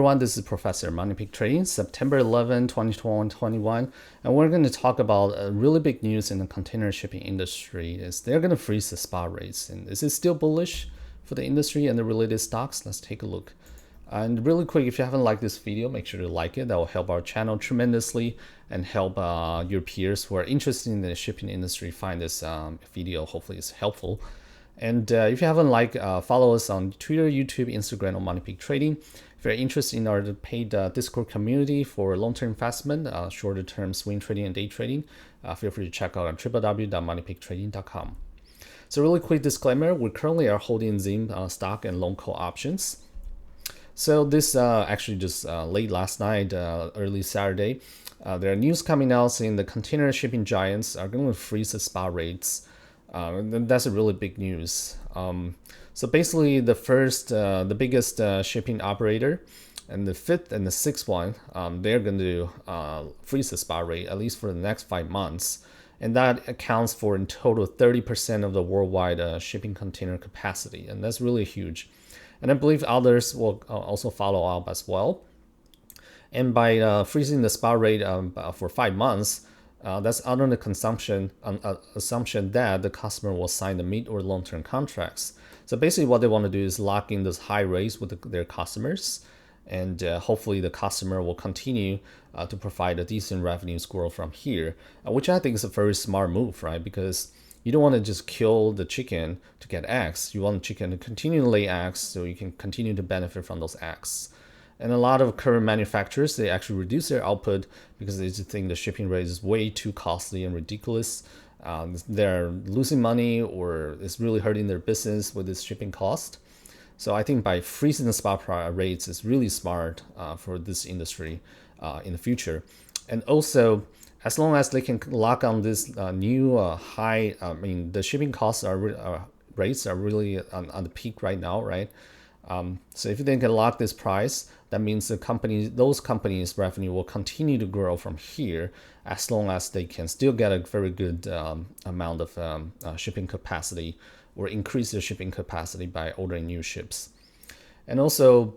Everyone, this is Professor MoneyPigTrading, September 11, 2021, and we're going to talk about a really big news in the container shipping industry. Is they're going to freeze the spot rates, and is it still bullish for the industry and the related stocks? Let's take a look. And really quick, if you haven't liked this video, make sure to like it. That will help our channel tremendously and help your peers who are interested in the shipping industry find this video. Hopefully it's helpful. And if you haven't follow us on Twitter, YouTube, Instagram, or MoneyPigTrading. If you're interested in our paid Discord community for long-term investment, shorter-term swing trading and day trading, feel free to check out on www.moneypigtrading.com. So really quick disclaimer, we currently are holding ZIM stock and long call options. So this actually just late last night, early Saturday, there are news coming out saying the container shipping giants are going to freeze the spot rates. That's a really big news. So basically the biggest shipping operator and the fifth and the sixth one, they're going to freeze the spot rate at least for the next 5 months. And that accounts for in total 30% of the worldwide shipping container capacity. And that's really huge. And I believe others will also follow up as well. And by freezing the spot rate for 5 months, that's under the assumption that the customer will sign the mid or long-term contracts. So basically what they want to do is lock in those high rates with their customers, and hopefully the customer will continue to provide a decent revenues growth from here, which I think is a very smart move, right? Because you don't want to just kill the chicken to get eggs. You want the chicken to continue to lay eggs so you can continue to benefit from those eggs. And a lot of current manufacturers, they actually reduce their output because they just think the shipping rate is way too costly and ridiculous. They're losing money or it's really hurting their business with this shipping cost. So I think by freezing the spot rates is really smart for this industry in the future. And also, as long as they can lock on this new high, the shipping costs rates are really on the peak right now, right? So if they can lock this price, that means those companies' revenue will continue to grow from here as long as they can still get a very good amount of shipping capacity or increase their shipping capacity by ordering new ships. And also,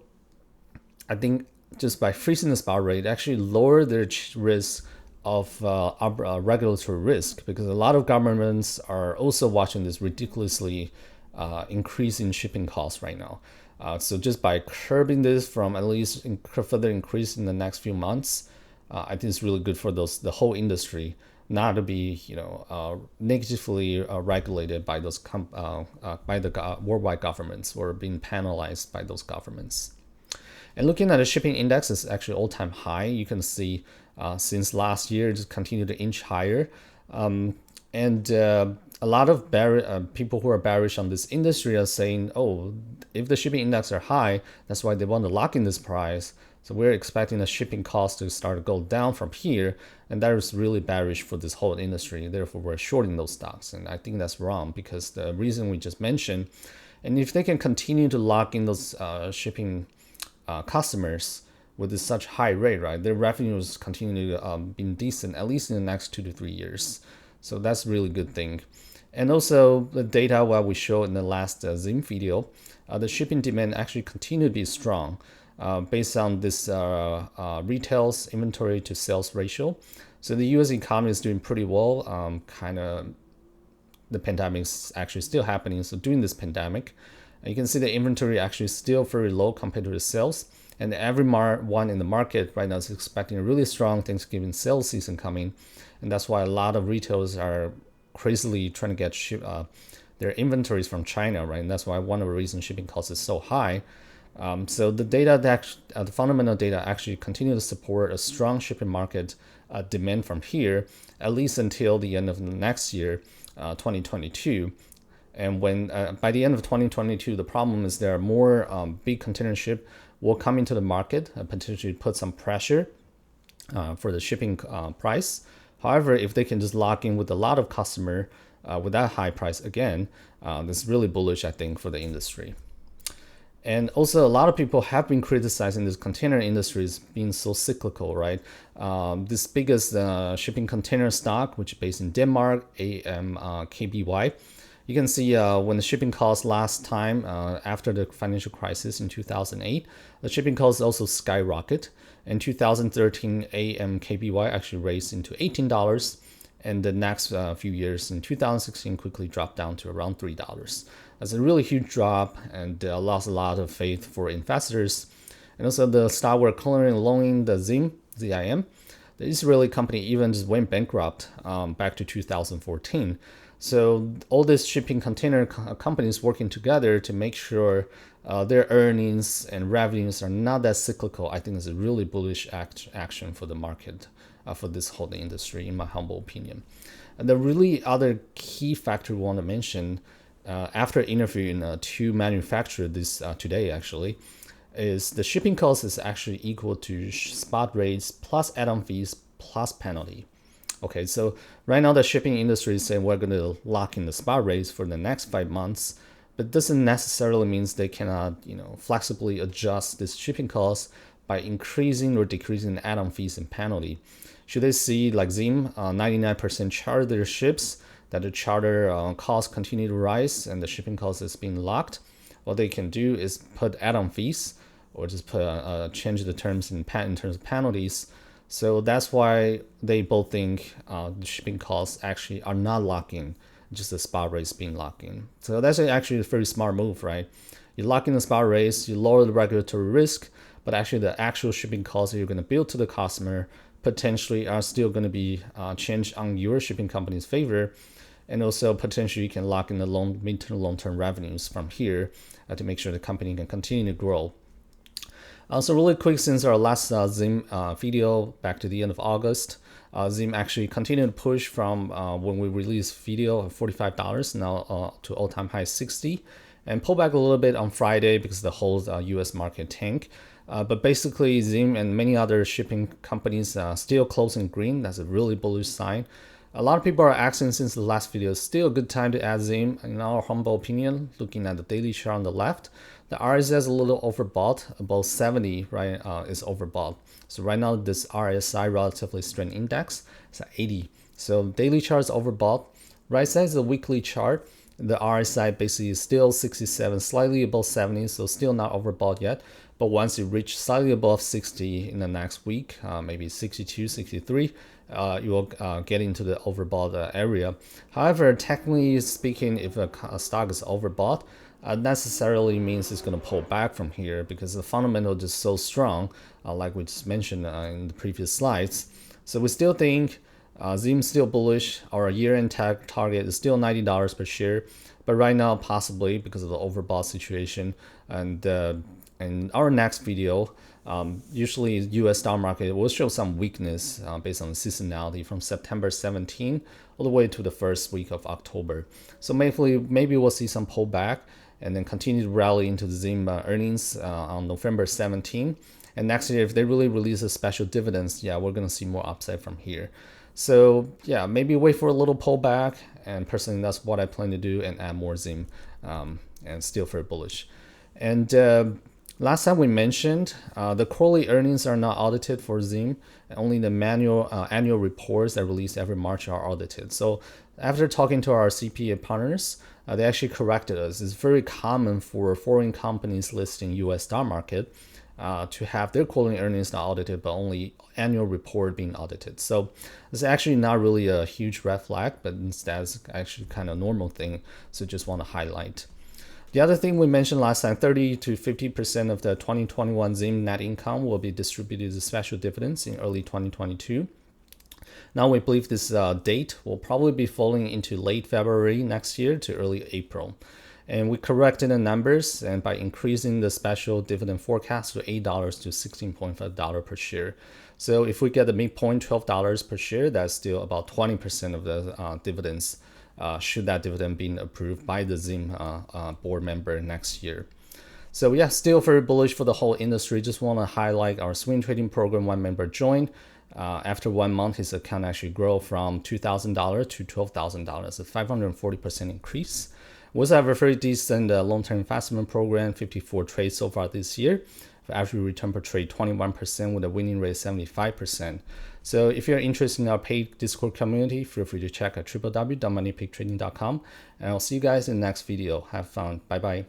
I think just by freezing the spot rate, actually lower their risk of regulatory risk, because a lot of governments are also watching this ridiculously increasing shipping costs right now. So just by curbing this from at least further increase in the next few months, I think it's really good for the whole industry not to be negatively regulated by those by the worldwide governments or being penalized by those governments. And looking at the shipping index, is actually all-time high. You can see since last year it just continued to inch higher, and a lot of people who are bearish on this industry are saying, oh, if the shipping index are high, that's why they want to lock in this price. So we're expecting the shipping cost to start to go down from here. And that is really bearish for this whole industry. Therefore, we're shorting those stocks. And I think that's wrong because the reason we just mentioned, and if they can continue to lock in those shipping customers with this such high rate, right, their revenues continue to be decent, at least in the next 2 to 3 years. So that's a really good thing. And also the data what we showed in the last ZIM video, the shipping demand actually continued to be strong based on this retail's inventory to sales ratio. So the US economy is doing pretty well. The pandemic is actually still happening. So during this pandemic, you can see the inventory actually still very low compared to the sales. And everyone in the market right now is expecting a really strong Thanksgiving sales season coming. And that's why a lot of retailers are crazily trying to get their inventories from China, right? And that's why one of the reasons shipping cost is so high. So the data, the fundamental data actually continue to support a strong shipping market demand from here, at least until the end of the next year, 2022. And when by the end of 2022, the problem is there are more big container ship will come into the market and potentially put some pressure for the shipping price. However, if they can just lock in with a lot of customer with that high price again, this is really bullish, I think, for the industry. And also, a lot of people have been criticizing this container industry as being so cyclical, right? This biggest shipping container stock, which is based in Denmark, AMKBY, You can see when the shipping costs last time after the financial crisis in 2008, the shipping costs also skyrocket. In 2013, AMKBY actually raised into $18, and the next few years in 2016 quickly dropped down to around $3. That's a really huge drop and lost a lot of faith for investors. And also the stock were currently loaning the ZIM, the Israeli company even just went bankrupt back to 2014. So all these shipping container companies working together to make sure their earnings and revenues are not that cyclical, I think is a really bullish action for the market, for this whole industry, in my humble opinion. And the really other key factor we want to mention after interviewing two manufacturers this today actually, is the shipping cost is actually equal to spot rates plus add-on fees plus penalty. Okay, so right now the shipping industry is saying we're going to lock in the spot rates for the next 5 months, but doesn't necessarily means they cannot, flexibly adjust this shipping cost by increasing or decreasing add-on fees and penalty. Should they see like ZIM 99% charter their ships, that the charter costs continue to rise and the shipping cost is being locked, what they can do is put add-on fees or just put change the terms in terms of penalties. So that's why they both think the shipping costs actually are not locking, just the spot rates being locked in. So that's actually a very smart move, right? You lock in the spot rates, you lower the regulatory risk, but actually the actual shipping costs that you're going to bill to the customer potentially are still going to be changed on your shipping company's favor. And also potentially you can lock in the mid to long-term revenues from here to make sure the company can continue to grow. So really quick, since our last ZIM video back to the end of August, ZIM actually continued to push from when we released video of $45 now to all-time high 60, and pull back a little bit on Friday because the whole US market tanked. But basically ZIM and many other shipping companies still closing green. That's a really bullish sign. A lot of people are asking since the last video, still a good time to add ZIM. In our humble opinion, looking at the daily chart on the left, the RSI is a little overbought, about 70, right, is overbought. So right now this RSI, relatively strength index, is at 80. So daily chart is overbought. Right side is the weekly chart. The RSI basically is still 67, slightly above 70, so still not overbought yet. But once you reach slightly above 60 in the next week, maybe 62, 63, you will get into the overbought area. However, technically speaking, if a stock is overbought, necessarily means it's going to pull back from here because the fundamental is so strong, like we just mentioned in the previous slides. So we still think ZIM still bullish. Our year-end target is still $90 per share, but right now possibly because of the overbought situation. And in our next video, usually US stock market will show some weakness based on the seasonality from September 17 all the way to the first week of October. So maybe we'll see some pullback and then continue to rally into the ZIM earnings on November 17. And next year, if they really release a special dividends, yeah, we're going to see more upside from here. So yeah, maybe wait for a little pullback, and personally that's what I plan to do, and add more ZIM, and still very bullish. And last time we mentioned the quarterly earnings are not audited for ZIM. Only the annual reports that release every March are audited. So after talking to our CPA partners, they actually corrected us. It's very common for foreign companies listing US stock market to have their quarterly earnings not audited, but only annual report being audited. So it's actually not really a huge red flag, but instead it's actually kind of a normal thing. So just want to highlight. The other thing we mentioned last time, 30 to 50% of the 2021 ZIM net income will be distributed as special dividends in early 2022. Now we believe this date will probably be falling into late February next year to early April. And we corrected the numbers and by increasing the special dividend forecast to $8 to $16.5 per share. So if we get the midpoint $12 per share, that's still about 20% of the dividends should that dividend be approved by the ZIM board member next year. So yeah, still very bullish for the whole industry. Just want to highlight our swing trading program. One member joined. After 1 month, his account actually grew from $2,000 to $12,000, a 540% increase. We also have a very decent long-term investment program, 54 trades so far this year. average return per trade 21% with a winning rate 75%. So if you're interested in our paid Discord community, feel free to check out www.moneypigtrading.com, and I'll see you guys in the next video. Have fun. Bye bye.